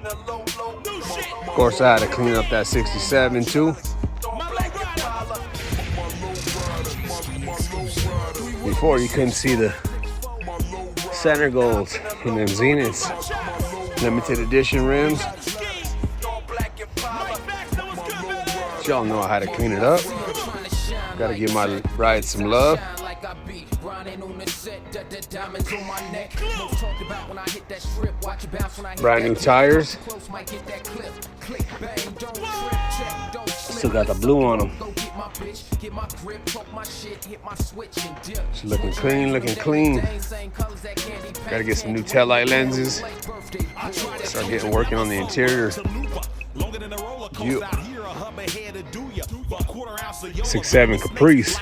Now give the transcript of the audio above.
Of course, I had to clean up that 67 too. Before, you couldn't see the center golds in them Zeniths. Limited edition rims. Y'all know how to clean it up. Gotta give my ride some love. Brand new tires. Still got the blue on them. It's looking clean, looking clean. Gotta get some new taillight lenses. Start working on the interior. 6.7 Caprice.